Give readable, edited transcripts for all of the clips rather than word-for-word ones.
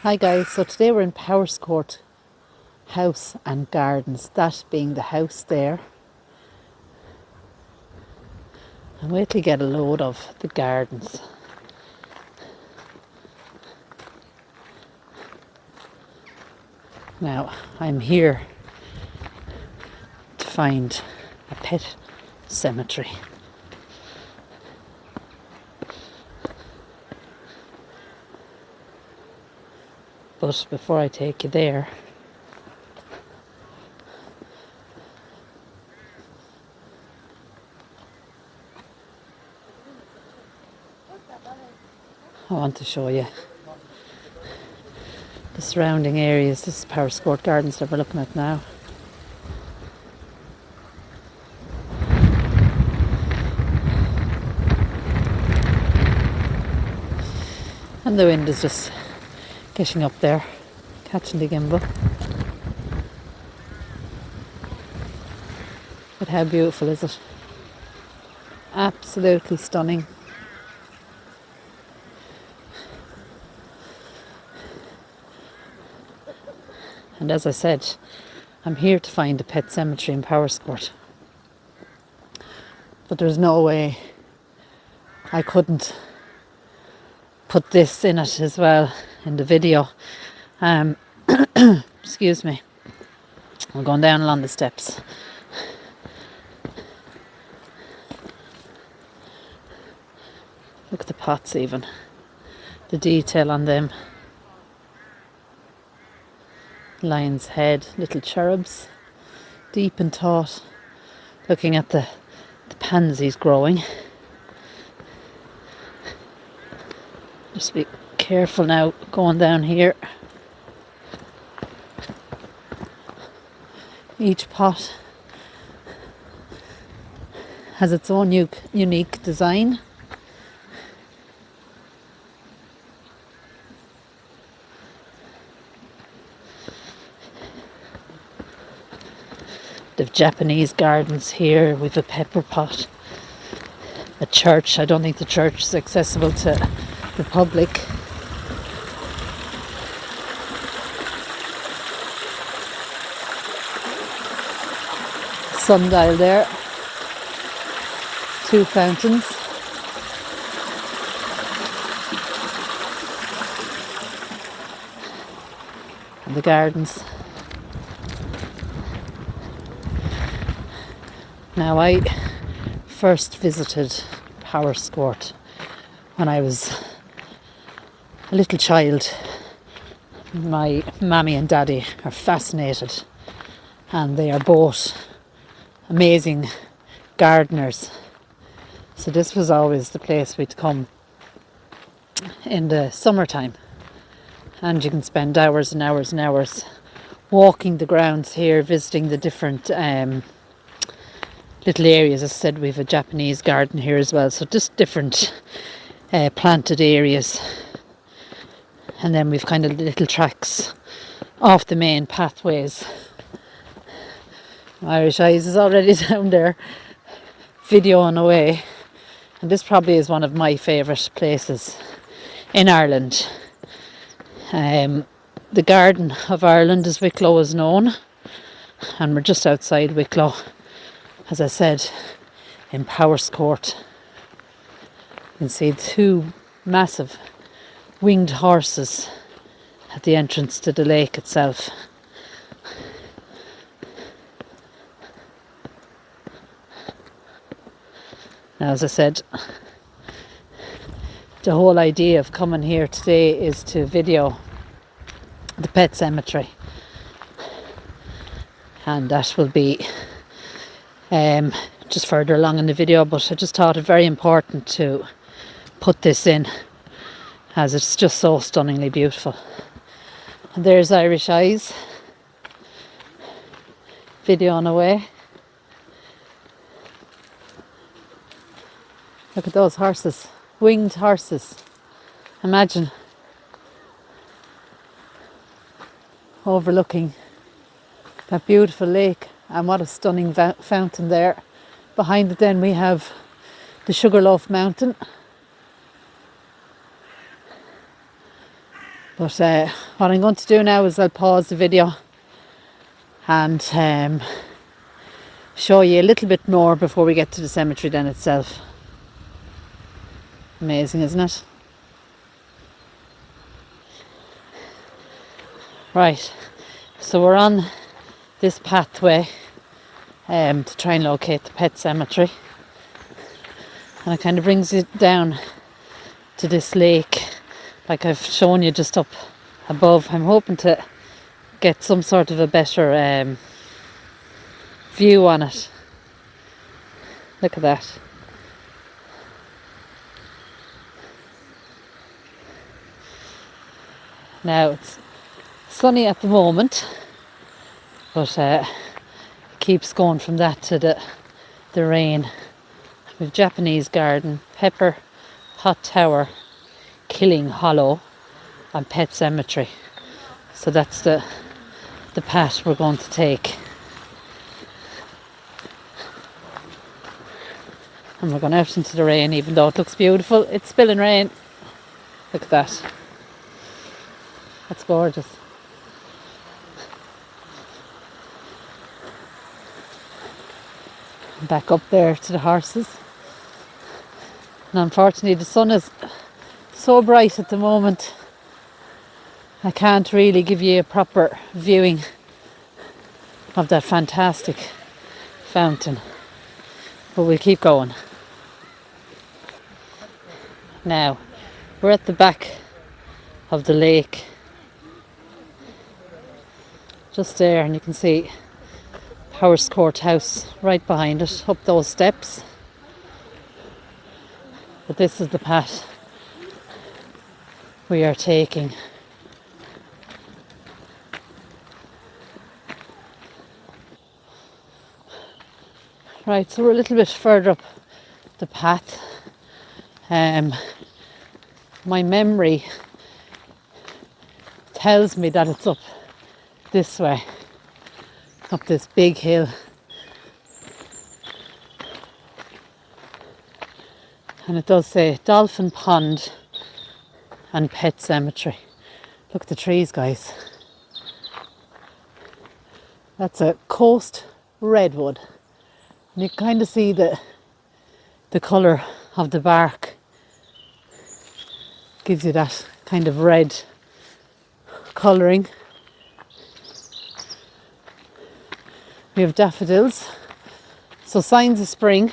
Hi guys, so today we're in Powerscourt House and Gardens, that being the house there. And wait till you get a load of the gardens. Now, I'm here to find a pet cemetery. But before I take you there, I want to show you the surrounding areas. This is Powerscourt Gardens that we're looking at now. And the wind is just getting up there, catching the gimbal. But how beautiful is it? Absolutely stunning. And as I said, I'm here to find a pet cemetery in Powerscourt. But there's no way I couldn't put this in it as well in the video. Excuse me. I'm going down along the steps. Look at the pots even. The detail on them. Lion's head, little cherubs, deep in thought, looking at the pansies growing. Just be careful now going down here. Each pot has its own unique design. They've Japanese gardens here with a pepper pot. A church. I don't think the church is accessible to the public. Sundial there. 2 fountains. And the gardens. Now, I first visited Powerscourt when I was a little child. My mammy and daddy are fascinated, and they are both amazing gardeners. So this was always the place we'd come in the summertime, and you can spend hours and hours and hours walking the grounds here, visiting the different little areas. As I said, we have a Japanese garden here as well, so just different planted areas. And then we've kind of little tracks off the main pathways. Irish Eyes is already down there videoing away, and this probably is one of my favourite places in Ireland. The Garden of Ireland, as Wicklow is known, and we're just outside Wicklow, as I said, in Powerscourt. You can see 2 massive winged horses at the entrance to the lake itself. Now, as I said, the whole idea of coming here today is to video the pet cemetery, and that will be just further along in the video, but I just thought it very important to put this in as it's just so stunningly beautiful. And there's Irish Eyes videoing away. Look at those horses, winged horses. Imagine overlooking that beautiful lake, and what a stunning fountain there. Behind it then we have the Sugarloaf Mountain, But what I'm going to do now is I'll pause the video and show you a little bit more before we get to the cemetery then itself. Amazing, isn't it? Right, so we're on this pathway to try and locate the pet cemetery, and it kind of brings you down to this lake like I've shown you just up above. I'm hoping to get some sort of a better view on it. Look at that. Now it's sunny at the moment, but it keeps going from that to the rain. We've Japanese garden, pepper, hot tower, killing hollow, and pet cemetery. So that's the path we're going to take. And we're going out into the rain, even though it looks beautiful. It's spilling rain. Look at that. That's gorgeous. Back up there to the horses. And unfortunately the sun is so bright at the moment, I can't really give you a proper viewing of that fantastic fountain. But we'll keep going. Now, we're at the back of the lake. Just there, and you can see Powerscourt house right behind it, up those steps. But this is the path we are taking. Right, so we're a little bit further up the path. My memory tells me that it's up this way, up this big hill. And it does say Dolphin Pond and Pet Cemetery. Look at the trees, guys. That's a coast redwood. And you kind of see the colour of the bark. Gives you that kind of red colouring. We have daffodils. So signs of spring.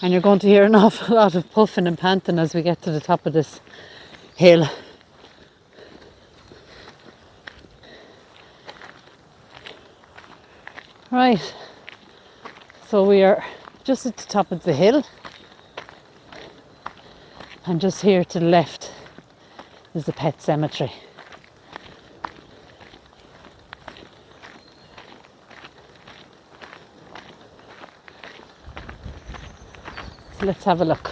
And you're going to hear an awful lot of puffing and panting as we get to the top of this hill. Right, so we are just at the top of the hill, and just here to the left is the pet cemetery. So let's have a look.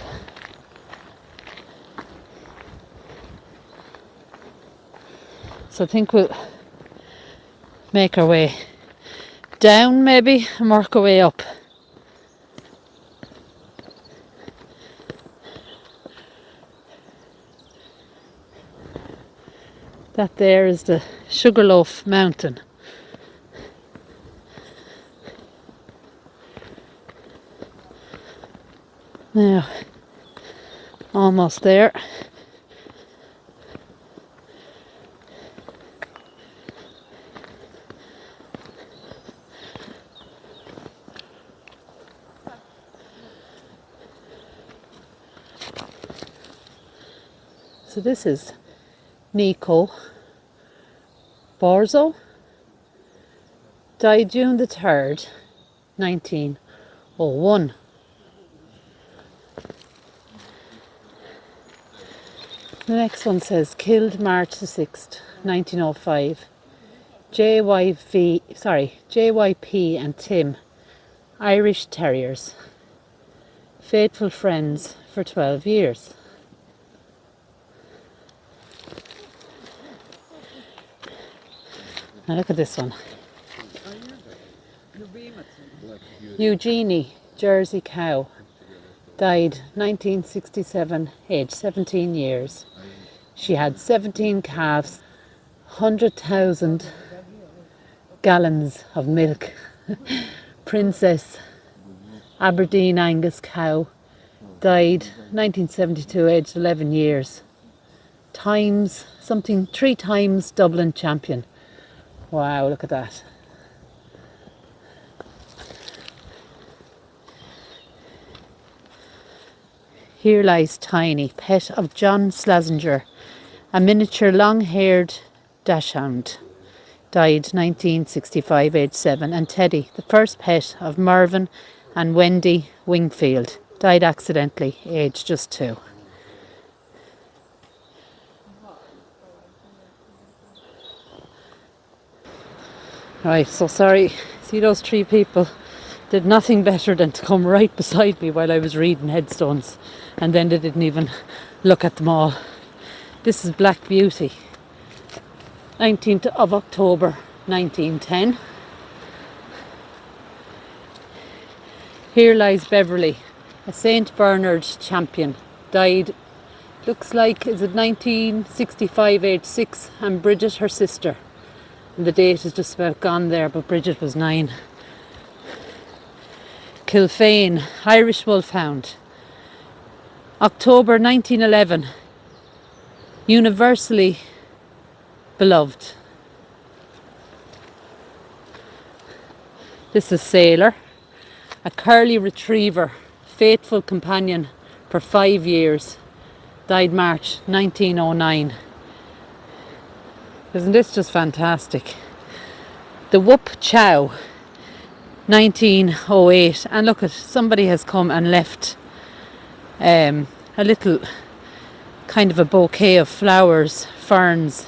So I think we'll make our way down maybe and work our way up. That there is the Sugarloaf Mountain. Now, almost there. So this is Nico Borzo, died June the 3rd, 1901. The next one says killed March the 6th, 1905. JYP and Tim, Irish Terriers, faithful friends for 12 years. Now look at this one. Eugenie, Jersey cow, died 1967, aged 17 years. She had 17 calves, 100,000 gallons of milk. Princess Aberdeen Angus cow, died 1972, aged 11 years. Three times Dublin champion. Wow, look at that. Here lies Tiny, pet of John Schlesinger, a miniature long-haired dachshund. Died 1965, aged 7. And Teddy, the first pet of Mervyn and Wendy Wingfield. Died accidentally, aged just 2. Right, so sorry, see those 3 people did nothing better than to come right beside me while I was reading headstones, and then they didn't even look at them all. This is Black Beauty, 19th of October 1910. Here lies Beverly, a St. Bernard champion. Died, looks like, is it 1965, age 6, and Bridget, her sister. And the date is just about gone there, but Bridget was 9. Kilfane, Irish Wolfhound. October 1911. Universally beloved. This is Sailor, a curly retriever, faithful companion for 5 years. Died March 1909. Isn't this just fantastic? The Whoop Chow, 1908. And look, somebody has come and left a little kind of a bouquet of flowers, ferns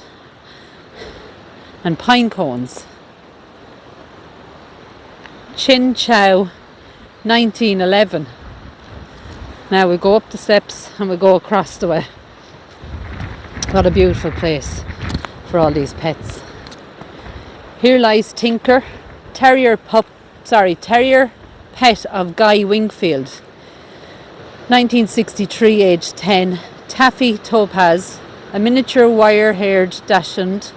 and pine cones. Chin Chow, 1911. Now we go up the steps and we go across the way. What a beautiful place for all these pets. Here lies Tinker, terrier pet of Guy Wingfield, 1963, aged 10. Taffy Topaz, a miniature wire-haired dachshund,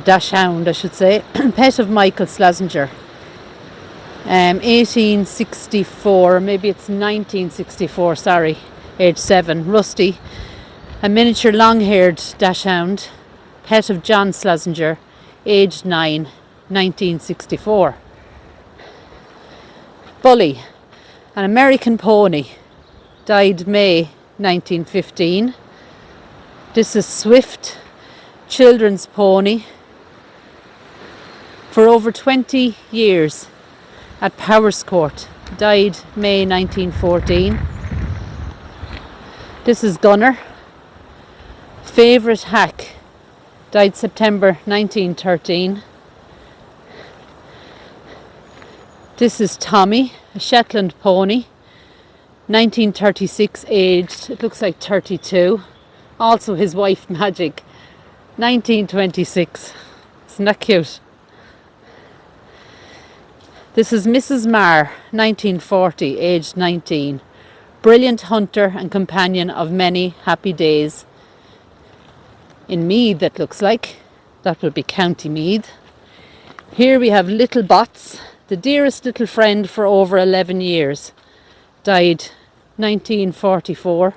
I should say, pet of Michael Schlesinger, 1864, maybe it's 1964, sorry, age 7. Rusty, a miniature long-haired dachshund, pet of John Schlesinger, aged 9, 1964. Bully, an American pony, died May 1915. This is Swift, children's pony, for over 20 years at Powerscourt, died May 1914. This is Gunner, favourite hack, died September 1913. This is Tommy, a Shetland pony, 1936, aged, it looks like 32. Also his wife Magic, 1926. Isn't that cute? This is Mrs. Marr, 1940, aged 19. Brilliant hunter and companion of many happy days. In Meath, that looks like. That will be County Meath. Here we have Little Bots, the dearest little friend for over 11 years. Died 1944.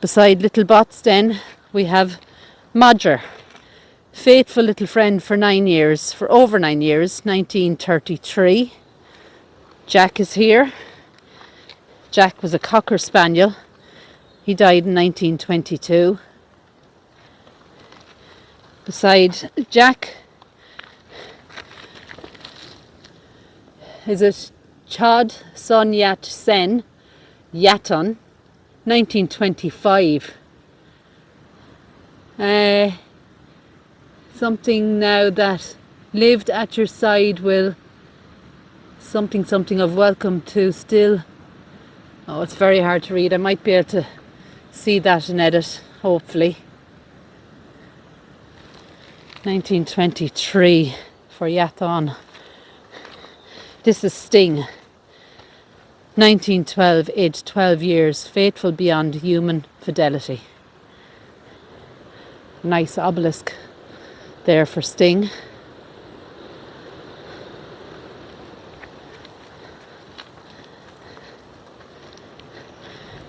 Beside Little Bots then we have Modger, faithful little friend for over 9 years, 1933. Jack is here. Jack was a Cocker Spaniel. He died in 1922. Beside Jack is it Chod Son Yat Sen Yaton, 1925. Something now that lived at your side will something of welcome to still. Oh, it's very hard to read. I might be able to see that in edit, hopefully. 1923 for Yathon. This is Sting, 1912, aged 12 years, faithful beyond human fidelity. Nice obelisk there for Sting.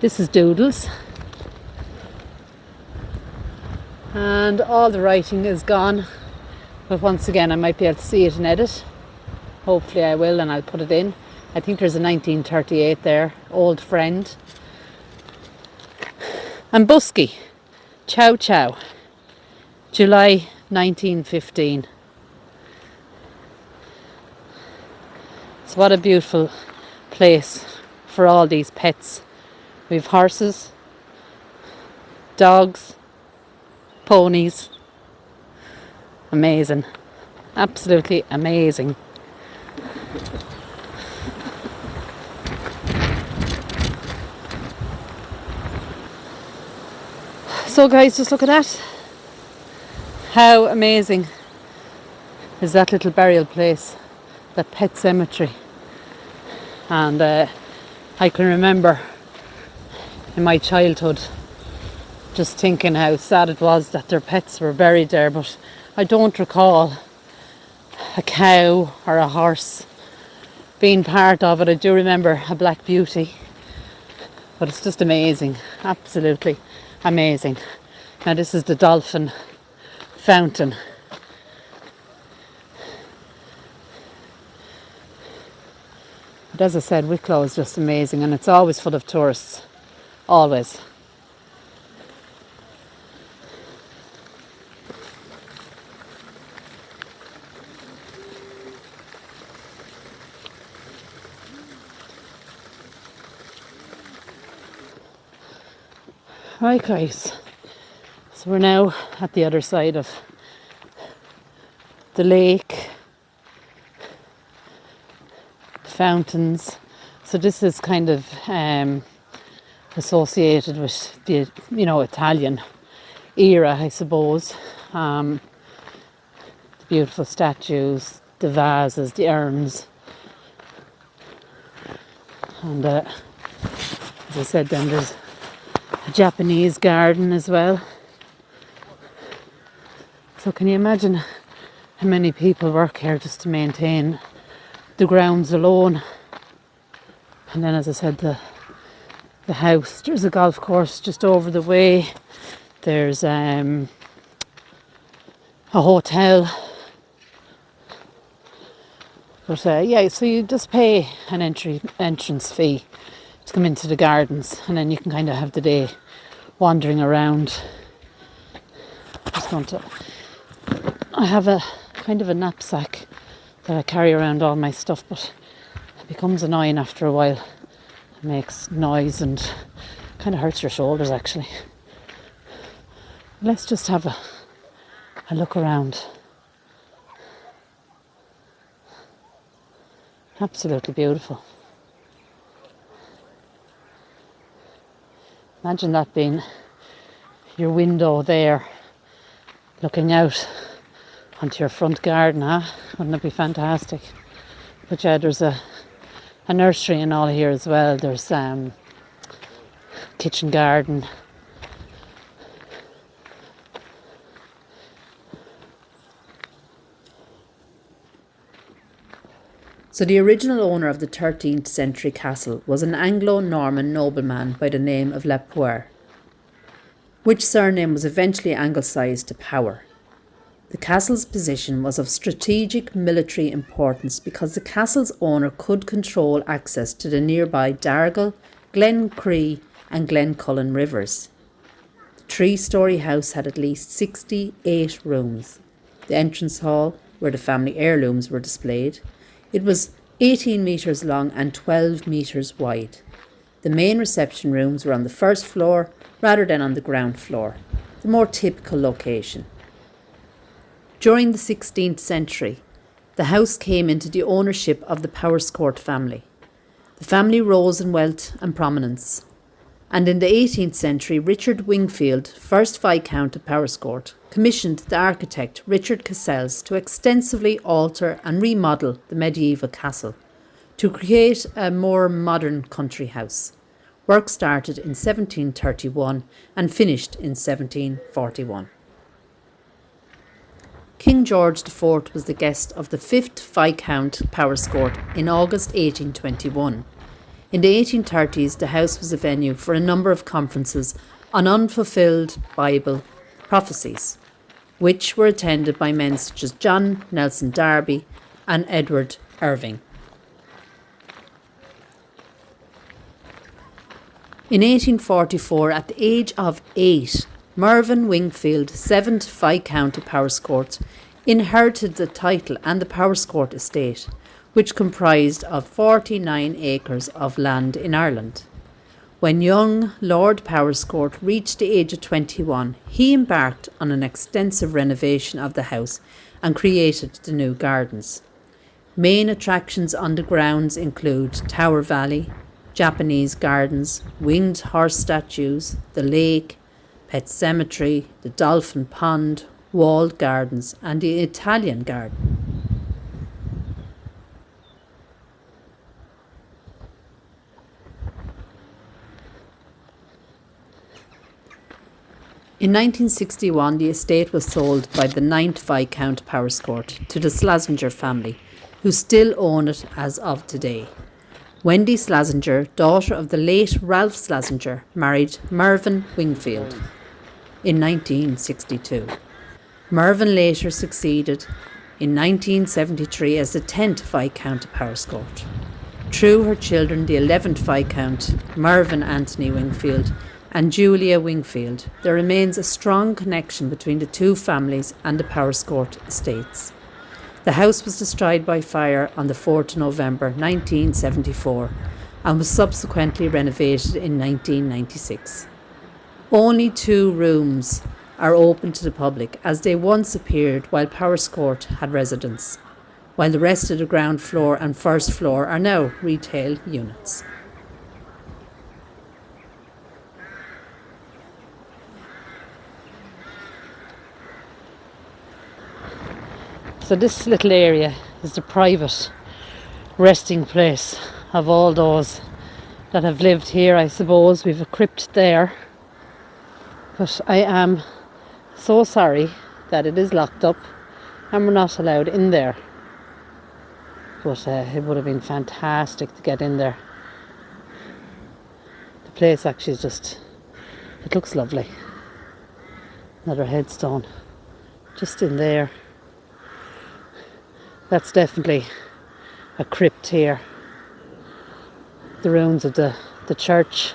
This is Doodles. And all the writing is gone. But once again, I might be able to see it in edit. Hopefully I will, and I'll put it in. I think there's a 1938 there. Old friend. And Busky. Chow Chow. July 1915. So what a beautiful place for all these pets. We've horses, dogs, ponies. Amazing. Absolutely amazing. So guys, just look at that. How amazing is that little burial place, that pet cemetery. And I can remember in my childhood just thinking how sad it was that their pets were buried there, but I don't recall a cow or a horse being part of it. I do remember a black beauty, but it's just amazing, absolutely amazing. Now this is the Dolphin fountain. But as I said, Wicklow is just amazing, and it's always full of tourists, always. Right guys, so we're now at the other side of the lake, the fountains. So this is kind of associated with the Italian era, I suppose. The beautiful statues, the vases, the urns, and as I said, then there's a Japanese garden as well. So can you imagine how many people work here just to maintain the grounds alone? And then, as I said, the house. There's a golf course just over the way. There's a hotel. But yeah, so you just pay an entrance fee to come into the gardens, and then you can kind of have the day wandering around. I have a kind of a knapsack that I carry around all my stuff, but it becomes annoying after a while. It makes noise and kind of hurts your shoulders actually. Let's just have a look around. Absolutely beautiful. Imagine that being your window there, looking out onto your front garden, huh? Wouldn't it be fantastic? But yeah, there's a nursery and all here as well. There's kitchen garden. So the original owner of the 13th century castle was an Anglo-Norman nobleman by the name of La Poer, which surname was eventually anglicised to Power. The castle's position was of strategic military importance because the castle's owner could control access to the nearby Dargle, Glen Cree and Glen Cullen rivers. The three-storey house had at least 68 rooms. The entrance hall, where the family heirlooms were displayed, it was 18 metres long and 12 metres wide. The main reception rooms were on the first floor rather than on the ground floor, the more typical location. During the 16th century, the house came into the ownership of the Powerscourt family. The family rose in wealth and prominence, and in the 18th century, Richard Wingfield, 1st Viscount of Powerscourt, commissioned the architect Richard Cassels to extensively alter and remodel the medieval castle to create a more modern country house. Work started in 1731 and finished in 1741. King George IV was the guest of the 5th Viscount Powerscourt in August 1821. In the 1830s, the house was a venue for a number of conferences on unfulfilled Bible prophecies, which were attended by men such as John Nelson Darby and Edward Irving. In 1844, at the age of 8, Mervyn Wingfield, 7th Viscount of Powerscourt, inherited the title and the Powerscourt estate, which comprised of 49 acres of land in Ireland. When young Lord Powerscourt reached the age of 21, he embarked on an extensive renovation of the house and created the new gardens. Main attractions on the grounds include Tower Valley, Japanese gardens, winged horse statues, the lake, pet cemetery, the Dolphin pond, walled gardens and the Italian garden. In 1961, the estate was sold by the 9th Viscount Powerscourt to the Slazenger family, who still own it as of today. Wendy Slazenger, daughter of the late Ralph Slazenger, married Mervyn Wingfield in 1962. Mervyn later succeeded in 1973 as the 10th Viscount of Powerscourt. Through her children, the 11th Viscount, Mervyn Anthony Wingfield, and Julia Wingfield, there remains a strong connection between the two families and the Powerscourt estates. The house was destroyed by fire on the 4th of November 1974 and was subsequently renovated in 1996. Only 2 rooms are open to the public, as they once appeared while Powerscourt had residents, while the rest of the ground floor and first floor are now retail units. So this little area is the private resting place of all those that have lived here, I suppose. We've a crypt there. But I am so sorry that it is locked up and we're not allowed in there. But it would have been fantastic to get in there. The place actually is just, it looks lovely. Another headstone just in there. That's definitely a crypt here. The ruins of the church.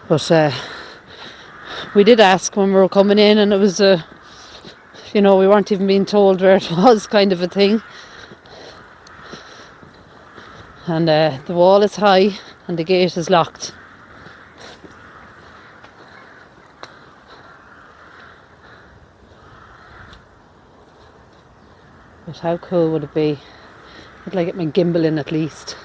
But we did ask when we were coming in, and it was, we weren't even being told where it was, kind of a thing. And the wall is high and the gate is locked. But how cool would it be? I'd like it my gimbal in at least.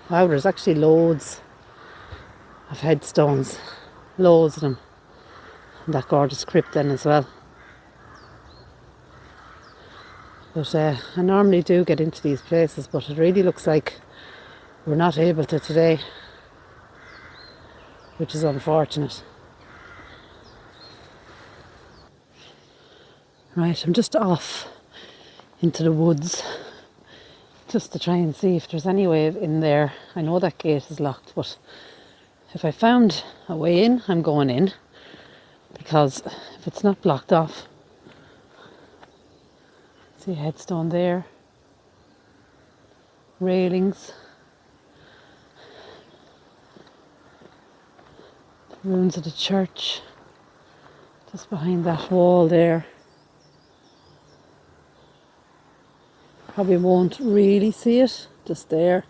Wow, there's actually loads of headstones. Loads of them. And that gorgeous crypt then as well. But I normally do get into these places, but it really looks like we're not able to today, which is unfortunate. Right, I'm just off into the woods just to try and see if there's any way in there. I know that gate is locked, but if I found a way in, I'm going in, because if it's not blocked off. See a headstone there, railings, the ruins of the church just behind that wall there. Probably won't really see it, just there.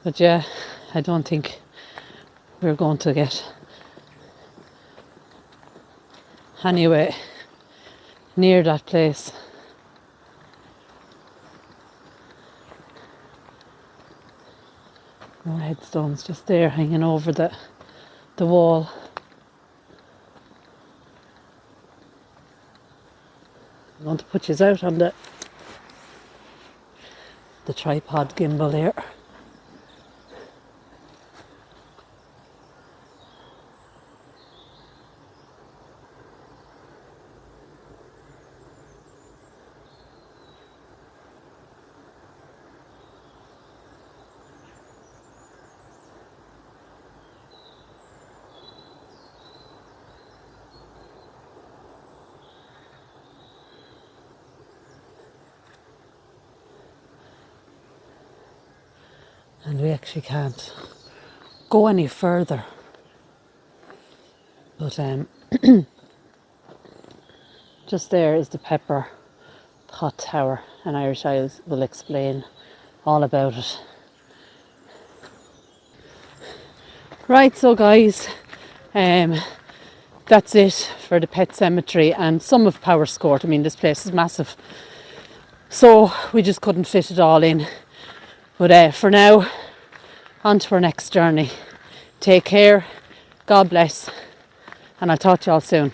But yeah, I don't think we're going to get anyway near that place. More headstones just there hanging over the wall. I'm going to put you out on the tripod gimbal here. And we actually can't go any further. But just there is the Pepper Pot Tower, and Irish Isles will explain all about it. Right, so guys, that's it for the pet cemetery and some of Powerscourt. I mean, this place is massive, so we just couldn't fit it all in. But for now, on to our next journey. Take care, God bless, and I'll talk to you all soon.